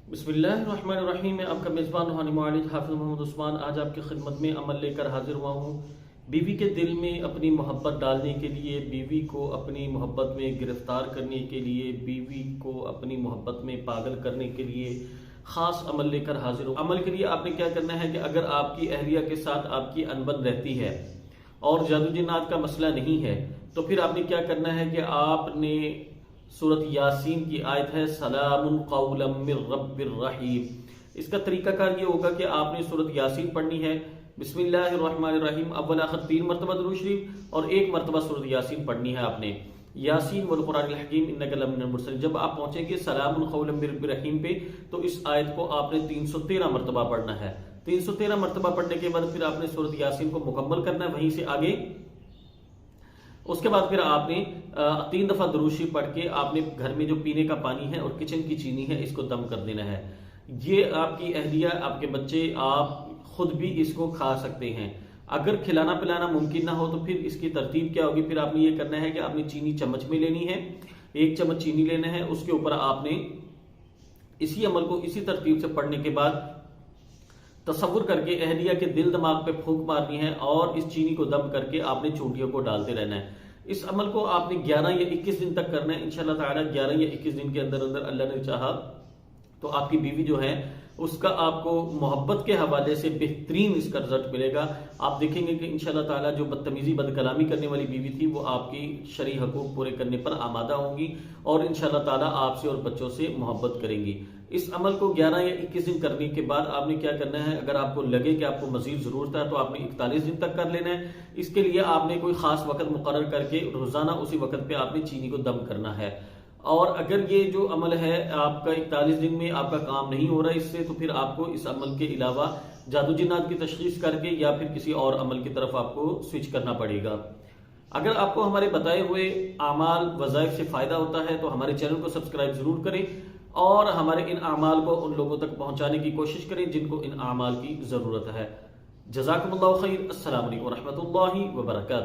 बिस्मिल्लाहिर्रहमानिर्रहीम। मैं आपका मेज़बान रूहानी मुआलिज हाफिज़ मोहम्मद उस्मान आज आपकी खिदमत में अमल लेकर हाजिर हुआ हूँ। बीवी के दिल में अपनी मोहब्बत डालने के लिए, बीवी को अपनी मोहब्बत में गिरफ्तार करने के लिए, बीवी को अपनी मोहब्बत में पागल करने के लिए ख़ास अमल लेकर हाजिर हूँ। अमल के लिए आपने क्या करना है कि अगर आपकी अहलिया के साथ आपकी अनबन रहती है और जादू जिन्नात का मसला नहीं है, तो फिर आपने क्या करना है कि आपने सूरत यासीन की आयत है सलामुन कौलम मिर रब्बिर रहीम। इसका तरीकाकार ये होगा कि आपने सूरत यासीन पढ़नी है, बिस्मिल्लाहिर्रहमानिर्रहीम, अव्वल आखिर 3 मरतबा दुरूद शरीफ और 1 मरतबा सूरत यासीन पढ़नी है आपने। यासीन वल कुरानिल हकीम इन्नका लमिनल मुरसलीन। जब आप पहुंचेंगे सलामुन कौलम मिर रब्बिर रहीम पे, तो इस आयत को आपने 313 मरतबा पढ़ना है। 313 मरतबा पढ़ने के बाद फिर आपने सूरत यासीन को मुकम्मल करना है। वहीं से आगे उसके बाद फिर आपने 3 दफा दुरूद शरीफ पढ़ के आपने घर में जो पीने का पानी है और किचन की चीनी है इसको दम कर देना है। ये आपकी अहलिया, आपके बच्चे, आप खुद भी इसको खा सकते हैं। अगर खिलाना पिलाना मुमकिन ना हो तो फिर इसकी तरतीब क्या होगी, फिर आपने ये करना है कि आपने चीनी चम्मच में लेनी है, 1 चम्मच चीनी लेना है। उसके ऊपर आपने इसी अमल को इसी तरतीब से पढ़ने के बाद तसव्वुर करके अहलिया के दिल दिमाग पे फूंक मारनी है और इस चीनी को दम करके आपने चूंटियों को डालते रहना है। इस अमल को आपने 11 या 21 दिन तक करना है। इंशाल्लाह ताला 11 या 21 दिन के अंदर अंदर अल्लाह ने चाहा तो आपकी बीवी जो है उसका आपको मोहब्बत के हवाले से बेहतरीन इसका रिजल्ट मिलेगा। आप देखेंगे कि इंशाल्लाह ताला जो बदतमीजी बदकलामी करने वाली बीवी थी वो आपकी शरई हकूक पूरे करने पर आमादा होंगी और इंशाल्लाह ताला आपसे और बच्चों से मोहब्बत करेंगी। इस अमल को 11 या 21 दिन करने के बाद आपने क्या करना है, अगर आपको लगे कि आपको मजीद जरूरत है तो आपने 41 दिन तक कर लेना है। इसके लिए आपने कोई खास वक्त मुकर्रर करके रोजाना उसी वक्त पे आपने चीनी को दम करना है। और अगर ये जो अमल है आपका 41 दिन में आपका काम नहीं हो रहा इससे, तो फिर आपको इस अमल के अलावा जादू जिन्नात की तशखीस करके या फिर किसी और अमल की तरफ आपको स्विच करना पड़ेगा। अगर आपको हमारे बताए हुए आमाल वज़ाइफ से फायदा होता है तो हमारे चैनल को सब्सक्राइब जरूर करें और हमारे इन आमाल को उन लोगों तक पहुंचाने की कोशिश करें जिनको इन आमाल की जरूरत है। जज़ाकुमुल्लाहु खैर। अस्सलामु अलैकुम व रहमतुल्लाहि व बरकातहू।